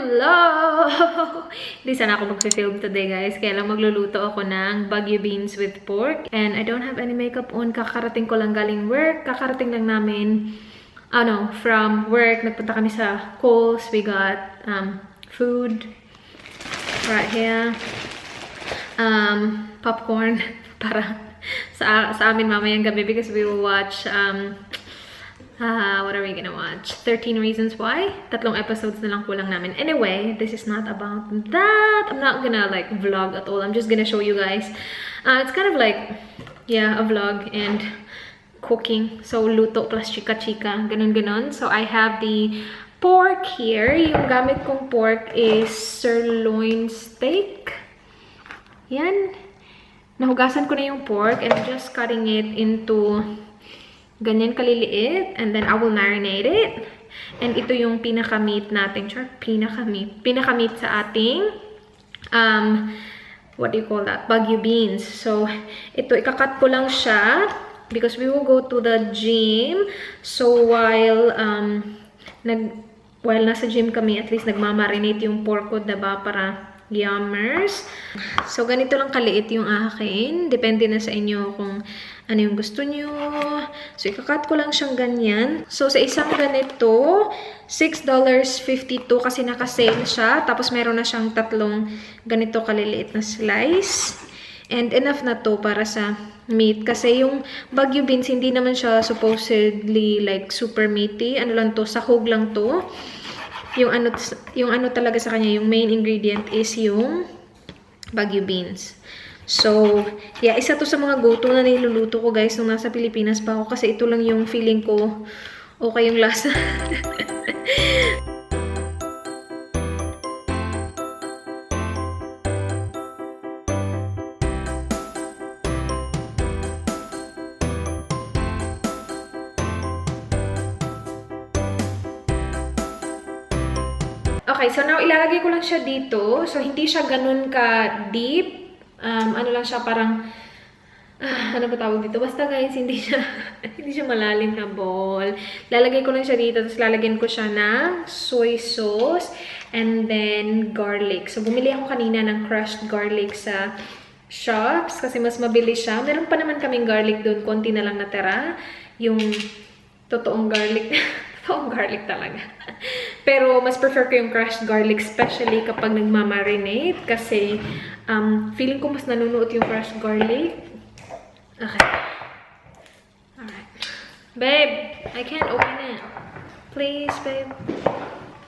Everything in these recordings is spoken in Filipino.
Hello! Hindi sana ako mag-film today, guys. Kaya lang magluluto ako ng Baguio beans with pork. And I don't have any makeup on. Kakarating ko lang galing work. Kakarating lang namin, from work. Nagpunta kami sa Kohl's. We got food right here. Popcorn para sa amin mamayang gabi because we will watch what are we gonna watch? 13 Reasons Why? Tatlong episodes na lang kulang namin. Anyway, this is not about that. I'm not gonna like vlog at all. I'm just gonna show you guys. It's kind of like, yeah, a vlog and cooking. So, luto plus chika-chika. Ganon-ganon. So, I have the pork here. Yung gamit kong pork is sirloin steak. Yan. Nahugasan ko na yung pork and I'm just cutting it into ganyan kaliliit, and then I will marinate it. And ito yung pinaka-meat natin. Pinaka-meat sa ating, what do you call that? Baguio beans. So, ito, ikakat ko lang siya because we will go to the gym. So, while nasa gym kami, at least nagmamarinate yung pork ko, diba? Para yummers. So, ganito lang kaliit yung akin. Depende na sa inyo kung ano yung gusto nyo. So, ikakat ko lang siyang ganyan. So, sa isang ganito, $6.52 kasi naka-sale siya. Tapos, meron na siyang tatlong ganito kaliliit na slice. And enough na to para sa meat. Kasi yung Baguio beans, hindi naman siya supposedly like super meaty. Ano lang to, sahog lang to. Yung ano talaga sa kanya, yung main ingredient is yung Baguio beans. So, yeah, isa to sa mga go-to na niluluto ko, guys, nung nasa Pilipinas pa ako. Kasi ito lang yung feeling ko okay yung lasa. Okay, so now ilalagay ko lang siya dito. So, hindi siya ganun ka-deep. Ano lang siya, parang, ano ba tawag dito? Basta guys, hindi siya malalim na ball. Lalagay ko lang siya dito, tapos lalagyan ko siya ng soy sauce, and then garlic. So, bumili ako kanina ng crushed garlic sa shops, kasi mas mabilis siya. Meron pa naman kaming garlic doon, konti na lang natira. Yung totoong garlic, totoong garlic talaga. Pero, mas prefer ko yung crushed garlic, especially kapag nagmamarinate, kasi feeling ko mas nanunuot yung crushed garlic. Okay. Alright. Babe, I can't open it. Please, babe.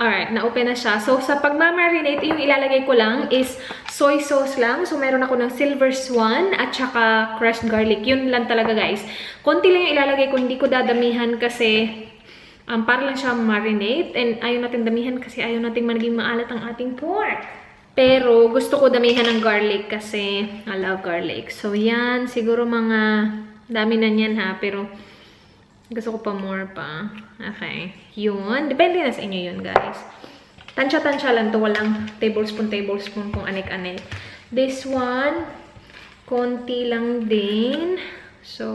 Alright, na-open na siya. So, sa pagmamarinate, yung ilalagay ko lang is soy sauce lang. So, meron ako ng Silver Swan at saka crushed garlic. Yun lang talaga, guys. Konti lang yung ilalagay ko. Hindi ko dadamihan kasi para lang siya marinate. And ayaw natin damihan kasi ayaw natin maging maalat ang ating pork. Pero gusto ko damihan ng garlic kasi I love garlic. So yan, siguro mga dami na yan ha. Pero gusto ko pa more pa. Okay. Yun. Depende na sa inyo yun, guys. Tansya-tansya lang to. Walang tablespoon kung anik-anik. This one, konti lang din. So,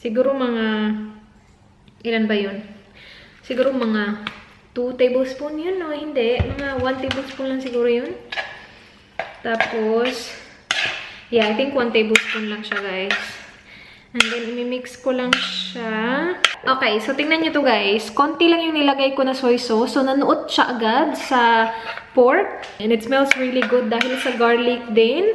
siguro mga, ilan ba yun? Siguro mga 2 tablespoon yun, no? Hindi. Mga 1 tablespoon lang siguro yun. Tapos, yeah, I think 1 tablespoon lang siya, guys. And then, imimix ko lang siya. Okay, so tingnan nyo to, guys. Konti lang yung nilagay ko na soy sauce. So, nanuot siya agad sa pork. And it smells really good dahil sa garlic din.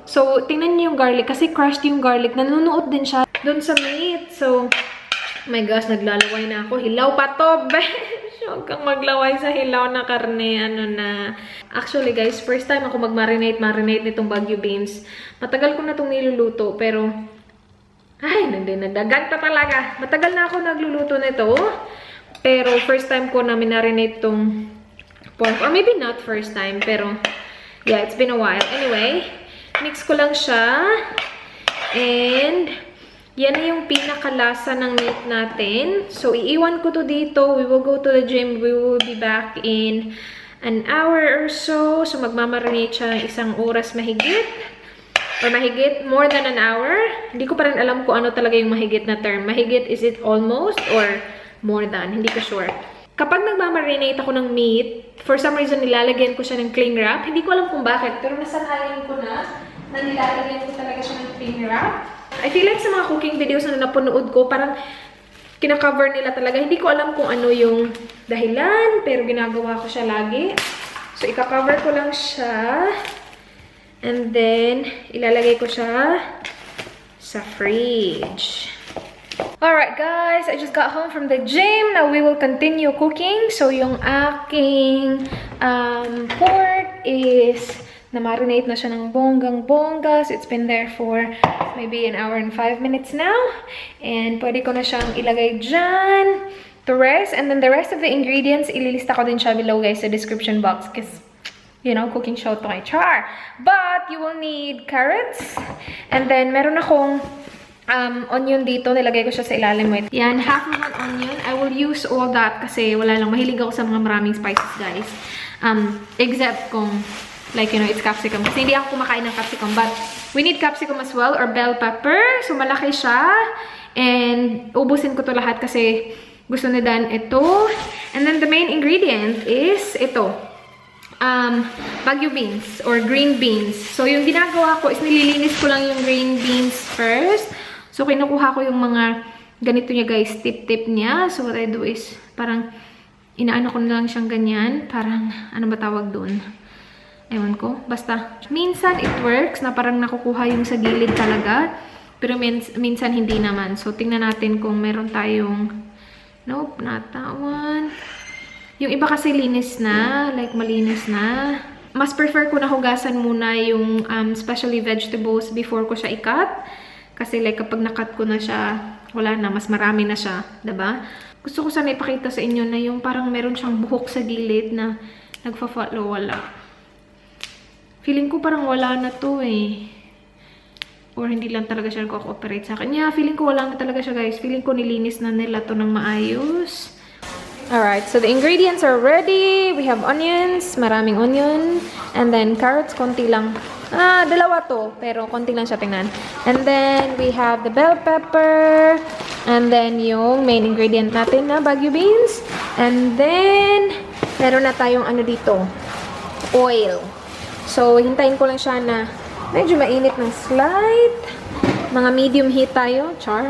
So, tingnan nyo yung garlic. Kasi crushed yung garlic. Nanunuot din siya dun sa meat. So, oh my gosh, naglalaway na ako. Hilaw pa to, besh! Huwag kang maglaway sa hilaw na karne. Ano na. Actually, guys, first time ako mag-marinate nitong Baguio beans. Matagal ko na itong niluluto, pero ay, nagdagan pa talaga. Matagal na ako nagluluto nito. Pero first time ko na minarinate itong pork. Or maybe not first time, pero yeah, it's been a while. Anyway, mix ko lang siya. And yan na yung pinakalasa ng meat natin. So, iiwan ko to dito. We will go to the gym. We will be back in an hour or so. So, magmamarinate siya ng 1 oras mahigit. or mahigit, more than an hour. Hindi ko pa rin alam kung ano talaga yung mahigit na term. Mahigit, is it almost or more than? Hindi ko sure. Kapag nagmamarinate ako ng meat, for some reason nilalagyan ko siya ng cling wrap. Hindi ko alam kung bakit, pero nasanayan ko na nilalagyan ko talaga siya ng cling wrap. I feel like sa mga cooking videos na napanood ko, parang kina-cover nila talaga. Hindi ko alam kung ano yung dahilan, pero ginagawa ko siya lagi. So, ika-cover ko lang siya. And then, ilalagay ko siya sa fridge. Alright guys, I just got home from the gym. Now we will continue cooking. So, yung aking pork is na-marinate na siya ng bonggang-bongga. So, it's been there for maybe an hour and 5 minutes now. And pwede ko na siyang ilagay dyan to rest. And then the rest of the ingredients, ililista ko din siya below guys sa description box. Because, you know, cooking show to my char. But, you will need carrots. And then, meron akong onion dito. Nilagay ko siya sa ilalim mo. Yan, half of an onion. I will use all that kasi wala lang. Mahilig ako sa mga maraming spices, guys. Except kung like, you know, it's capsicum. Kasi hindi ako kumakain ng capsicum. But, we need capsicum as well, or bell pepper. So, malaki siya. And, ubusin ko to lahat kasi gusto ni Dan ito. And then, the main ingredient is ito. Baguio beans, or green beans. So, yung ginagawa ko is nililinis ko lang yung green beans first. So, kinukuha ko yung mga ganito niya, guys. Tip-tip niya. So, what I do is, parang, inaano ko na lang siyang ganyan. Parang, ano ba tawag doon? Ewan ko. Basta, minsan it works na parang nakukuha yung sa gilid talaga. Pero minsan hindi naman. So, tingnan natin kung meron tayong... Nope, not that one. Yung iba kasi linis na. Like, malinis na. Mas prefer ko na hugasan muna yung especially vegetables before ko siya i-cut. Kasi like, kapag na-cut ko na siya, wala na. Mas marami na siya. Diba? Gusto ko sana ipakita sa inyo na yung parang meron siyang buhok sa gilid na nagfa-follow. Wala. Feeling ko parang wala na to eh. Or hindi lang talaga siya nag-cooperate sa akin. Yeah, feeling ko wala na talaga siya guys. Feeling ko nilinis na nila to ng maayos. Alright, so the ingredients are ready. We have onions, maraming onion. And then carrots, konti lang. Dalawa to, pero konti lang siya tingnan. And then we have the bell pepper. And then yung main ingredient natin na Baguio beans. And then, meron na tayong ano dito, oil. So, hintayin ko lang siya na medyo mainit ng slight. Mga medium heat tayo. Char.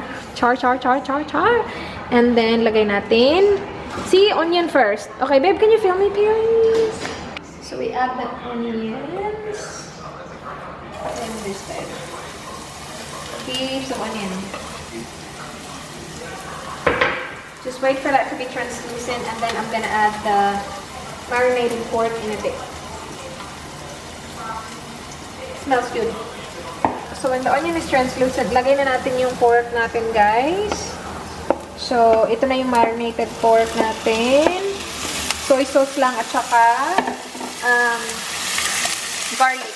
And then, lagay natin. See, onion first. Okay, babe, can you film me, please? So, we add the onions. And this time. Heaps of onion. Just wait for that to be translucent. And then, I'm gonna add the marinated pork in a bit. Smells good. So, when the onion is translucent, lagay na natin yung pork natin, guys. So, ito na yung marinated pork natin. Soy sauce lang at saka garlic.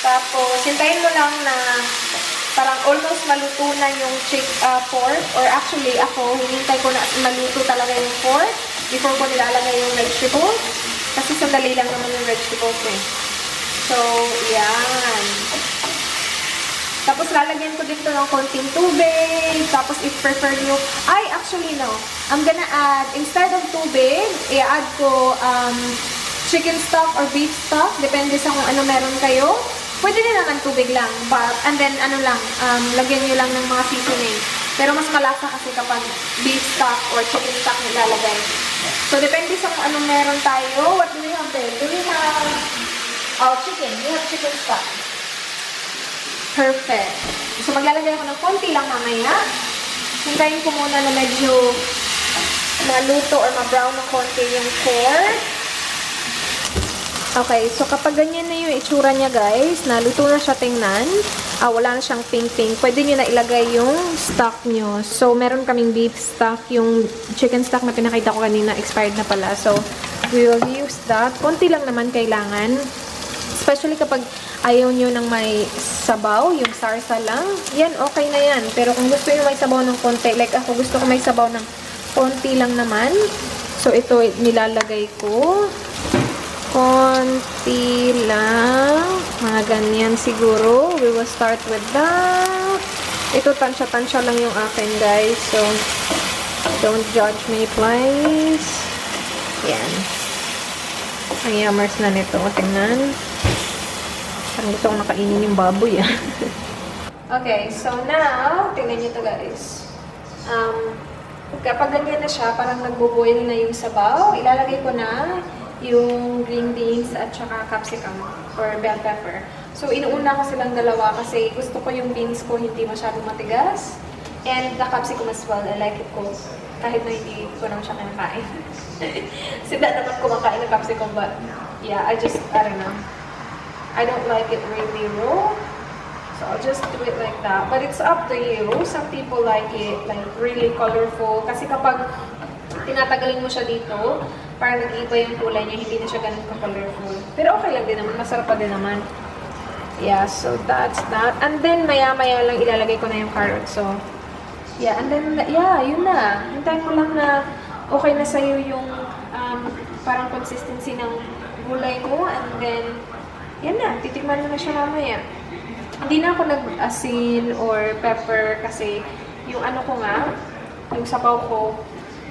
Tapos, hintayin mo lang na parang almost maluto na yung pork. Or actually, ako, hinintay ko na maluto talaga yung pork before ko nilalagay yung vegetables. Kasi sandali lang naman yung vegetables eh. So, yan. Tapos, lalagyan ko dito ng konting tubig. Tapos, if prefer nyo, actually, no. I'm gonna add, instead of tubig, i-add ko chicken stock or beef stock. Depende sa kung ano meron kayo. Pwede din naman tubig lang. But, and then, lagyan nyo lang ng mga seasoning. Pero, mas malasa kasi kapag beef stock or chicken stock nilalagay. So, depende sa kung anong meron tayo. What do we have there? Do we have... Oh, chicken. We have chicken stock. Perfect. So, maglalagay ako ng konti lang mamaya. Hintayin ko muna na medyo maluto or ma-brown ng konti yung pork. Okay, so kapag ganyan na yung itsura niya, guys, naluto na siya tingnan. Wala na siyang pink-pink. Pwede nyo na ilagay yung stock nyo. So, meron kaming beef stock. Yung chicken stock na pinakita ko kanina, expired na pala. So, we will use that. Konti lang naman kailangan. Especially kapag ayaw nyo ng may sabaw, yung sarsa lang, yan, okay na yan. Pero kung gusto nyo may sabaw ng konti, like ako gusto ko may sabaw ng konti lang naman. So, ito nilalagay ko. konti lang. Mga ganyan siguro. We will start with that. Ito, tansya-tansya lang yung akin, guys. So, don't judge me, please. Yan. Ang yummers na nito. Tingnan. Parang gusto kong nakainin yung baboy, ah. Okay, so now, tingnan nyo to, guys. Kapag ganyan na siya, parang nagbo-boil na yung sabaw, ilalagay ko na yung green beans at saka capsicum or bell pepper. So, inuuna ko silang dalawa kasi gusto ko yung beans ko hindi masyadong matigas. And the capsicum as well, I like it cold. Kahit na hindi ko naman siya kinakain. Si Dad naman kumakain ng capsicum, but yeah, I don't know. I don't like it really raw. So, I'll just do it like that. But it's up to you. Some people like it like really colorful. Kasi kapag tinatagalin mo siya dito, parang nag-iba yung kulay niya, hindi na siya ganun ka-colorful. Pero okay lang din naman, masarap pa din naman. Yeah, so that's that. And then, maya-maya lang ilalagay ko na yung carrot. So, yeah, and then, yeah, yun na. Hintayin ko lang na okay na sa'yo yung parang consistency ng gulay mo. And then, yan na, titikman mo na siya mamaya. Hindi na ako nag-asin or pepper kasi yung ano ko nga, yung sabaw ko,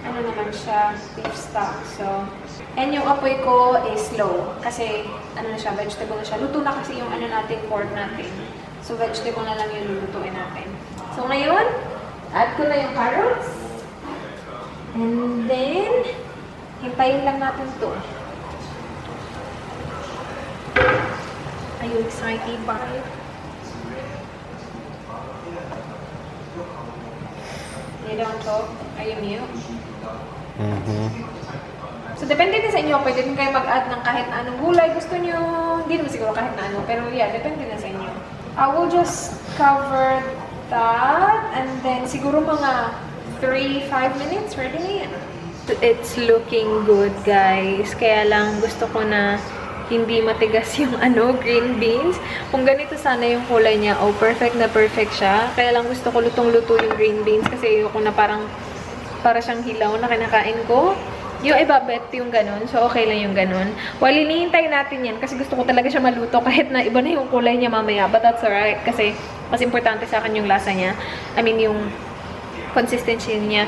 ano naman siya, beef stock. So, and yung apoy ko is low kasi ano na siya, vegetable na siya. Luto na kasi yung ano natin, pork natin. So, vegetable na lang yung lulutuin natin. So, ngayon, add ko na yung carrots. And then, hintayin lang natin to. Are you excited by it? You don't talk? Are you mute? So, depende din sa inyo. Pwede din kayo mag-add ng kahit na anong gulay gusto nyo. Hindi naman siguro kahit na ano. Pero yeah, depende na sa inyo. I will just cover that. And then, siguro mga 3-5 minutes. Ready na yan. It's looking good, guys. Kaya lang gusto ko na hindi matigas yung green beans. Kung ganito sana yung kulay niya, oh, perfect na perfect siya. Kaya lang gusto ko lutong-luto yung green beans kasi ayoko na para siyang hilaw na kinakain ko. Yung iba bet yung ganun. So, okay lang yung ganun. While hinihintay natin yan, kasi gusto ko talaga siya maluto kahit na iba na yung kulay niya mamaya. But that's alright kasi mas importante sa akin yung lasa niya. I mean, yung consistency niya.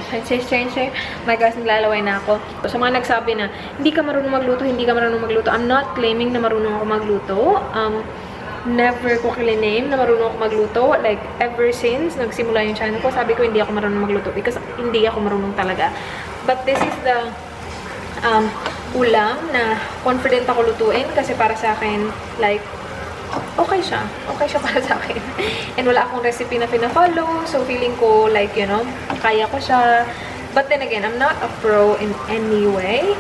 My gosh, naglalaway na ako. Sa mga nagsabi na, hindi ka marunong magluto, I'm not claiming na marunong ako magluto. Never ko claim na marunong ako magluto. Like, ever since nagsimula yung channel ko, sabi ko hindi ako marunong magluto because hindi ako marunong talaga. But this is the ulam na confident ako lutuin kasi para sa akin, like, okay siya. Okay siya para sa akin. And wala akong recipe na pina-follow. So, feeling ko, like, you know, kaya ko siya. But then again, I'm not a pro in any way.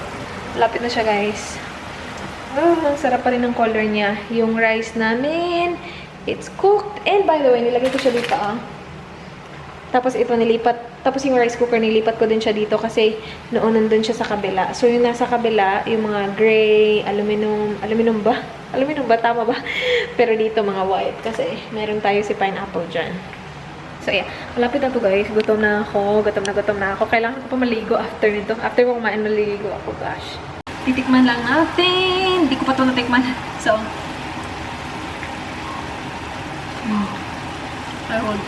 Lapit na siya, guys. Oh, ang sarap pa rin ng color niya. Yung rice namin, it's cooked. And by the way, nilagay ko siya dito, Tapos ito nilipat, tapos yung rice cooker nilipat ko din siya dito kasi noon nandun siya sa kabila. So yung nasa kabila, yung mga gray, aluminum ba? Aluminum ba? Tama ba? Pero dito mga white kasi meron tayo si pineapple dyan. So yeah, malapit na to guys. Gutom na ako. Kailangan ko pa maligo after nito. After ko kumain, maliligo ako, gosh. Titikman lang natin. Hindi ko pa ito natikman. So, I hold.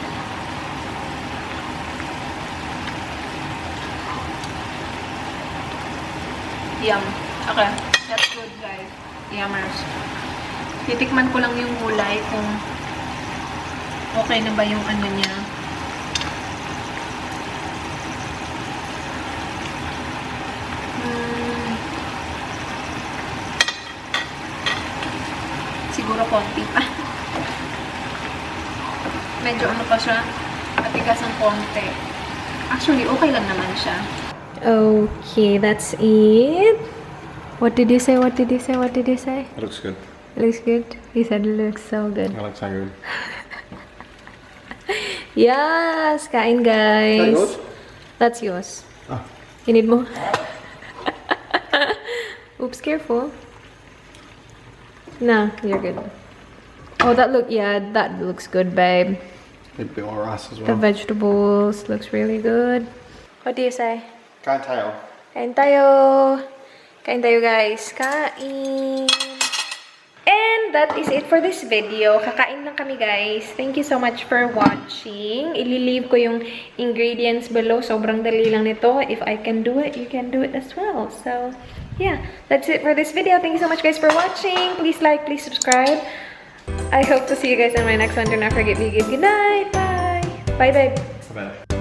Yum. Okay. That's good, guys. Yummers. Titikman ko lang yung gulay kung okay na ba yung ano niya. Siguro konti pa. Medyo ano pa siya. Matigas ang konti. Actually, okay lang naman siya. Okay, that's it. What did you say? What did you say? What did you say? It looks good. It looks good? He said it looks so good. It looks so good. Yes! Kain, guys. Is that yours? That's yours. Oh. You need more? Oops, careful. No, you're good. Oh, that looks good, babe. A bit more rice as The well. vegetables looks really good. What do you say? Can't tell. Kain tayo! Kain tayo guys. Kain! And that is it for this video. Kakain lang kami guys. Thank you so much for watching. Ililive ko yung ingredients below. Sobrang dali lang nito. If I can do it, you can do it as well. So, yeah. That's it for this video. Thank you so much guys for watching. Please like, please subscribe. I hope to see you guys in my next one. Do not forget, be good. Good night. Bye. Bye, babe. Bye.